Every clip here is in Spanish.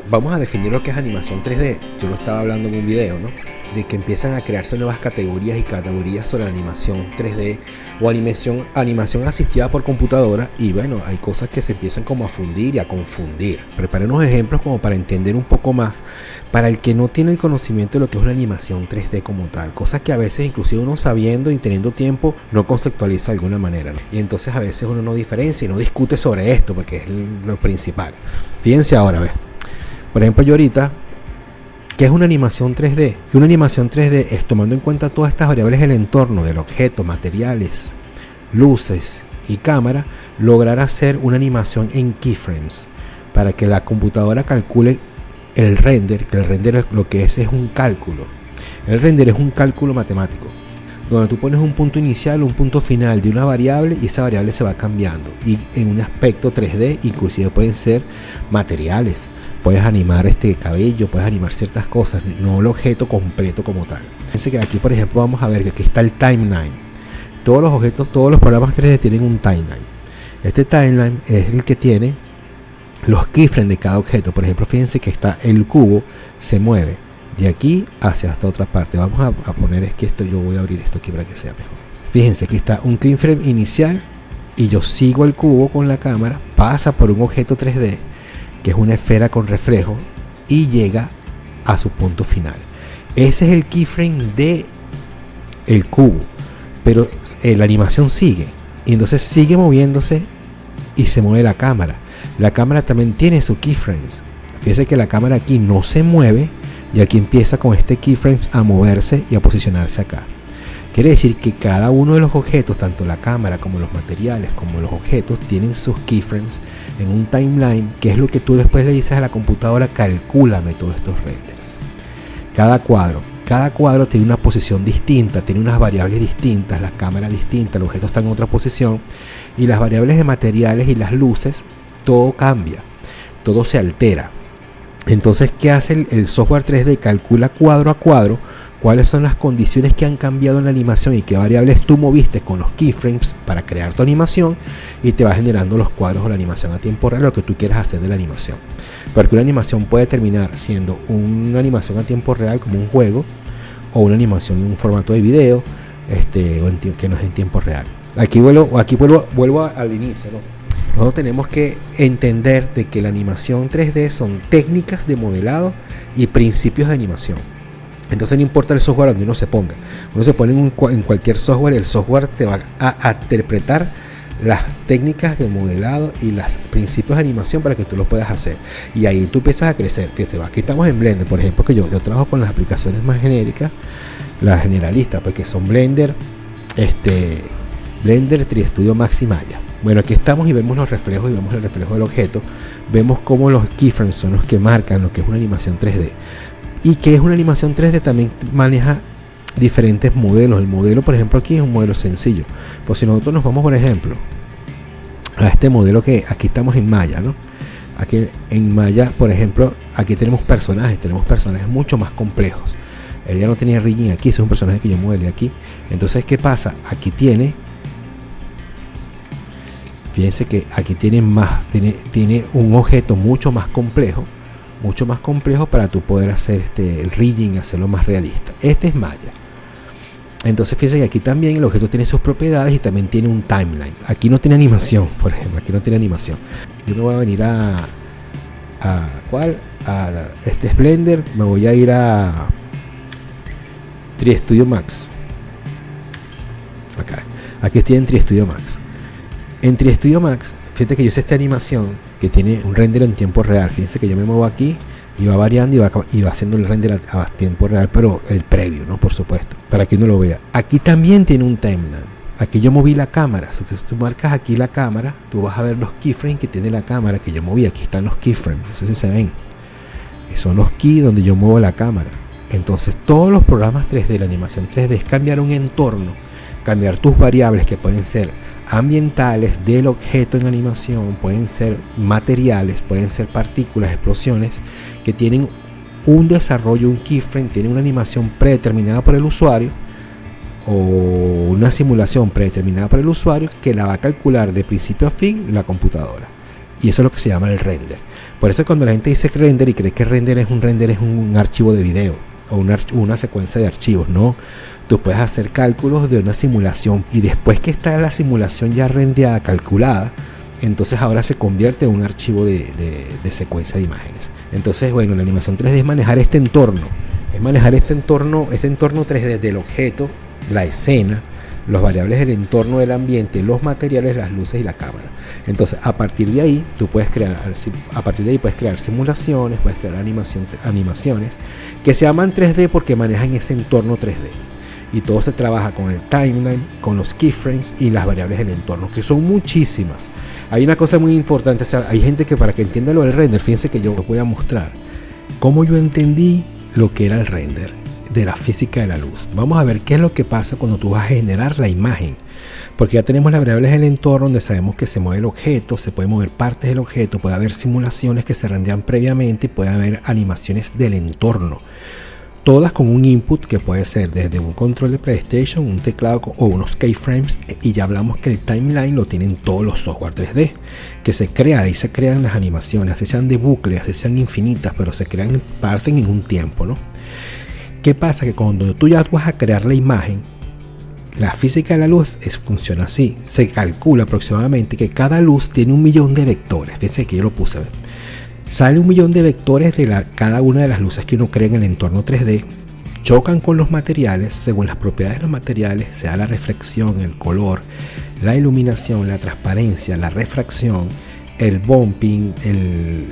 Vamos a definir lo que es animación 3D. Yo lo estaba hablando en un video, ¿no? De que empiezan a crearse nuevas categorías y categorías sobre la animación 3D o animación asistida por computadora, y bueno, hay cosas que se empiezan como a fundir y a confundir. Preparé unos ejemplos como para entender un poco más para el que no tiene el conocimiento de lo que es una animación 3D como tal, cosas que a veces inclusive uno sabiendo y teniendo tiempo no conceptualiza de alguna manera, ¿no? Y entonces a veces uno no diferencia y no discute sobre esto porque es lo principal. Fíjense ahora, ¿ves? Por ejemplo, yo ahorita, ¿qué es una animación 3D? Que una animación 3D es tomando en cuenta todas estas variables del entorno, del objeto, materiales, luces y cámara, lograr hacer una animación en keyframes para que la computadora calcule el render, que el render lo que es un cálculo. El render es un cálculo matemático, donde tú pones un punto inicial, un punto final de una variable y esa variable se va cambiando. Y en un aspecto 3D, inclusive pueden ser materiales. Puedes animar cabello, puedes animar ciertas cosas, no el objeto completo como tal. Fíjense que aquí, por ejemplo, vamos a ver que aquí está el timeline. Todos los objetos, todos los programas 3D tienen un timeline. Este timeline es el que tiene los keyframes de cada objeto. Por ejemplo, fíjense que está el cubo, se mueve de aquí hacia esta otra parte. Vamos a poner yo voy a abrir esto aquí para que sea mejor. Fíjense que está un keyframe inicial y yo sigo el cubo con la cámara, pasa por un objeto 3D que es una esfera con reflejo y llega a su punto final. Ese es el keyframe de el cubo, pero la animación sigue y entonces sigue moviéndose y se mueve la cámara. La cámara también tiene sus keyframes. Fíjense que la cámara aquí no se mueve y aquí empieza con este keyframe a moverse y a posicionarse acá. Quiere decir que cada uno de los objetos, tanto la cámara como los materiales como los objetos, tienen sus keyframes en un timeline, que es lo que tú después le dices a la computadora: calcúlame todos estos renders. Cada cuadro tiene una posición distinta, tiene unas variables distintas, la cámara distinta, el objeto está en otra posición, y las variables de materiales y las luces, todo cambia, todo se altera. Entonces, ¿qué hace el software 3D? Calcula cuadro a cuadro cuáles son las condiciones que han cambiado en la animación y qué variables tú moviste con los keyframes para crear tu animación, y te va generando los cuadros o la animación a tiempo real, lo que tú quieras hacer de la animación. Porque una animación puede terminar siendo una animación a tiempo real como un juego, o una animación en un formato de video que no es en tiempo real. Aquí vuelvo al inicio, ¿no? Nosotros tenemos que entender de que la animación 3D son técnicas de modelado y principios de animación. Entonces no importa el software donde uno se ponga. Uno se pone en cualquier software, el software te va a interpretar las técnicas de modelado y los principios de animación para que tú lo puedas hacer. Y ahí tú empiezas a crecer. Fíjate, aquí estamos en Blender, por ejemplo, que yo trabajo con las aplicaciones más genéricas, las generalistas, porque son Blender, Blender, 3D Studio Max y Maya. Bueno, aquí estamos y vemos los reflejos, y vemos el reflejo del objeto. Vemos cómo los keyframes son los que marcan lo que es una animación 3D. Y que es una animación 3D también maneja diferentes modelos. El modelo, por ejemplo, aquí es un modelo sencillo. Pues si nosotros nos vamos, por ejemplo, a este modelo que aquí estamos en Maya, ¿no? Aquí en Maya, por ejemplo, aquí tenemos personajes mucho más complejos. Ella no tenía rigging aquí, ese es un personaje que yo modelé aquí. Entonces, ¿qué pasa? Aquí fíjense que aquí tiene un objeto mucho más complejo para tú poder hacer el rigging, hacerlo más realista. Este es Maya. Entonces fíjense que aquí también el objeto tiene sus propiedades y también tiene un timeline. Aquí no tiene animación, por ejemplo, aquí no tiene animación. Yo me voy a venir a este es Blender, me voy a ir a 3D Studio Max. Aquí estoy en 3D Studio Max. En 3D Studio Max, fíjate que yo hice esta animación que tiene un render en tiempo real. Fíjense que yo me muevo aquí y va variando y va haciendo el render a tiempo real, pero el previo, ¿no? Por supuesto, para que uno lo vea. Aquí también tiene un timeline. Aquí yo moví la cámara. Si tú marcas aquí la cámara, tú vas a ver los keyframes que tiene la cámara que yo moví. Aquí están los keyframes, no sé si se ven. Son los keys donde yo muevo la cámara. Entonces, todos los programas 3D, la animación 3D, es cambiar un entorno, cambiar tus variables que pueden ser ambientales del objeto en animación, pueden ser materiales, pueden ser partículas, explosiones, que tienen un desarrollo, un keyframe, tienen una animación predeterminada por el usuario o una simulación predeterminada por el usuario que la va a calcular de principio a fin la computadora. Y eso es lo que se llama el render. Por eso cuando la gente dice render y cree que render es un archivo de video o una secuencia de archivos, no. Tú puedes hacer cálculos de una simulación y después que está la simulación ya rendeada, calculada, entonces ahora se convierte en un archivo de secuencia de imágenes. Entonces, bueno, la animación 3D es manejar este entorno. Es manejar este entorno 3D del objeto, la escena, los variables del entorno del ambiente, los materiales, las luces y la cámara. Entonces, a partir de ahí, puedes crear simulaciones, puedes crear animaciones que se llaman 3D porque manejan ese entorno 3D. Y todo se trabaja con el timeline, con los keyframes y las variables del entorno, que son muchísimas. Hay una cosa muy importante, o sea, hay gente que para que entienda lo del render, fíjense que yo os voy a mostrar cómo yo entendí lo que era el render de la física de la luz. Vamos a ver qué es lo que pasa cuando tú vas a generar la imagen, porque ya tenemos las variables del entorno donde sabemos que se mueve el objeto, se puede mover partes del objeto, puede haber simulaciones que se rendean previamente y puede haber animaciones del entorno, todas con un input que puede ser desde un control de PlayStation, un teclado o unos keyframes, y ya hablamos que el timeline lo tienen todos los software 3D que se crea, y se crean las animaciones, así sean de bucle, así sean infinitas, pero se crean, parten en un tiempo, ¿no? ¿Qué pasa? Que cuando tú ya vas a crear la imagen, la física de la luz funciona así. Se calcula aproximadamente que cada luz tiene 1 millón de vectores. Fíjense que yo lo puse a ver. Sale 1 millón de vectores de cada una de las luces que uno crea en el entorno 3D, chocan con los materiales según las propiedades de los materiales, sea la reflexión, el color, la iluminación, la transparencia, la refracción, el bumping,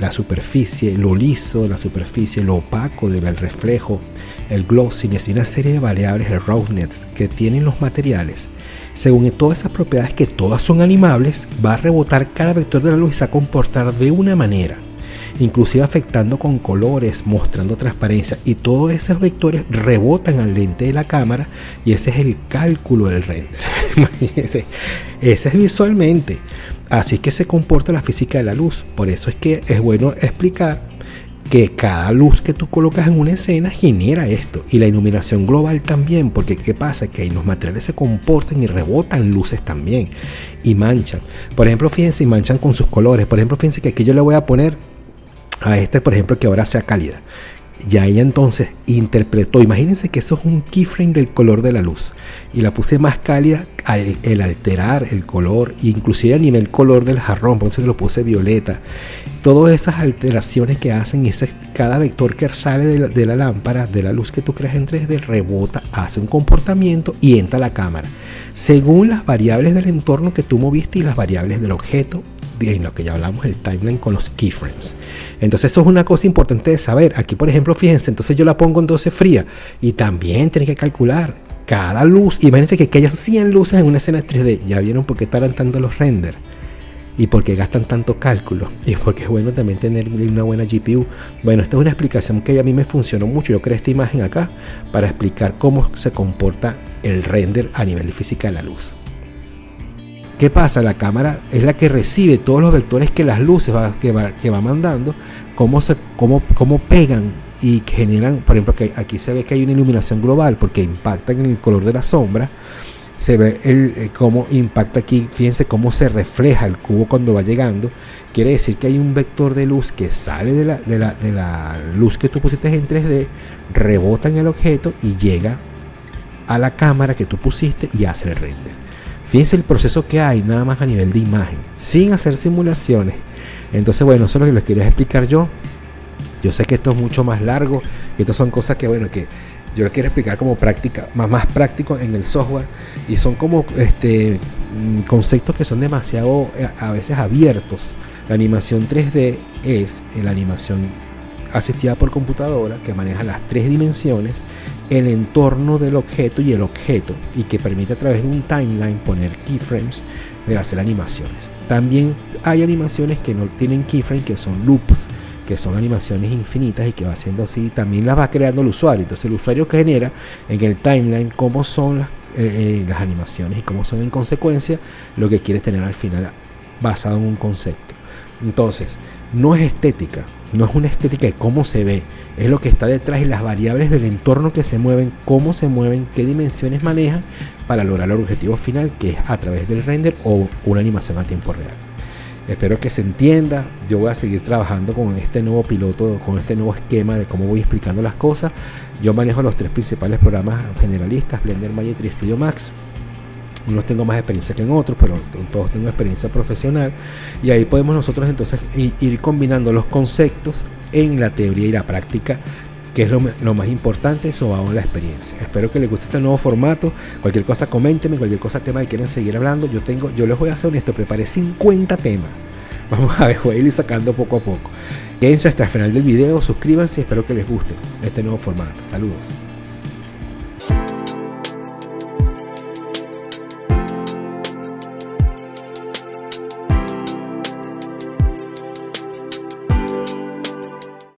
la superficie, lo liso de la superficie, lo opaco del reflejo, el glossiness y una serie de variables, el roughness, que tienen los materiales. Según todas esas propiedades, que todas son animables, va a rebotar cada vector de la luz y se va a comportar de una manera, inclusive afectando con colores, mostrando transparencia, y todos esos vectores rebotan al lente de la cámara, y ese es el cálculo del render. Ese es visualmente. Así es que se comporta la física de la luz. Por eso es que es bueno explicar que cada luz que tú colocas en una escena genera esto, y la iluminación global también, porque ¿qué pasa? Que los materiales se comportan y rebotan luces también y manchan. Por ejemplo, fíjense, y manchan con sus colores. Por ejemplo, fíjense que aquí yo le voy a poner a por ejemplo, que ahora sea cálida. Ya ella entonces interpretó, imagínense que eso es un keyframe del color de la luz, y la puse más cálida el alterar el color, inclusive a nivel color del jarrón, por eso lo puse violeta. Todas esas alteraciones que hacen, cada vector que sale de la lámpara, de la luz que tú creas en 3D, rebota, hace un comportamiento y entra a la cámara, según las variables del entorno que tú moviste y las variables del objeto, en lo que ya hablamos, el timeline con los keyframes. Entonces eso es una cosa importante de saber. Aquí, por ejemplo, fíjense, entonces yo la pongo en 12 fría, y también tiene que calcular cada luz. Imagínense que haya 100 luces en una escena 3D. Ya vieron por qué tardan tanto los renders y por qué gastan tanto cálculo, y porque es bueno también tener una buena GPU. Bueno, esta es una explicación que a mí me funcionó mucho. Yo creé esta imagen acá para explicar cómo se comporta el render a nivel de física de la luz. ¿Qué pasa? La cámara es la que recibe todos los vectores que las luces que va mandando, cómo pegan y generan. Por ejemplo, que aquí se ve que hay una iluminación global porque impactan en el color de la sombra. Se ve cómo impacta aquí. Fíjense cómo se refleja el cubo cuando va llegando. Quiere decir que hay un vector de luz que sale de la luz que tú pusiste en 3D, rebota en el objeto y llega a la cámara que tú pusiste y hace el render. Fíjense el proceso que hay nada más a nivel de imagen, sin hacer simulaciones. Entonces, bueno, eso es lo que les quería explicar yo. Yo sé que esto es mucho más largo, que estas son cosas que, bueno, que yo les quiero explicar como práctica, más práctico en el software, y son como conceptos que son demasiado a veces abiertos. La animación 3D es la animación asistida por computadora que maneja las 3 dimensiones, el entorno del objeto y el objeto, y que permite a través de un timeline poner keyframes de hacer animaciones. También hay animaciones que no tienen keyframes, que son loops, que son animaciones infinitas y que va haciendo así, también las va creando el usuario. Entonces el usuario que genera en el timeline cómo son las animaciones y cómo son en consecuencia lo que quiere tener al final basado en un concepto. Entonces no es estética, no es una estética de cómo se ve, es lo que está detrás y las variables del entorno que se mueven, cómo se mueven, qué dimensiones manejan para lograr el objetivo final, que es a través del render o una animación a tiempo real. Espero que se entienda. Yo voy a seguir trabajando con este nuevo piloto, con este nuevo esquema de cómo voy explicando las cosas. Yo manejo los 3 principales programas generalistas: Blender, Maya y Studio Max. Unos tengo más experiencia que en otros, pero en todos tengo experiencia profesional. Y ahí podemos nosotros entonces ir combinando los conceptos en la teoría y la práctica, que es lo más importante, eso va con la experiencia. Espero que les guste este nuevo formato. Cualquier cosa, coméntenme, cualquier cosa, tema que quieran seguir hablando. Yo les voy a ser honesto, preparé 50 temas. Vamos a ver, voy a ir sacando poco a poco. Quédense hasta el final del video, suscríbanse y espero que les guste este nuevo formato. Saludos.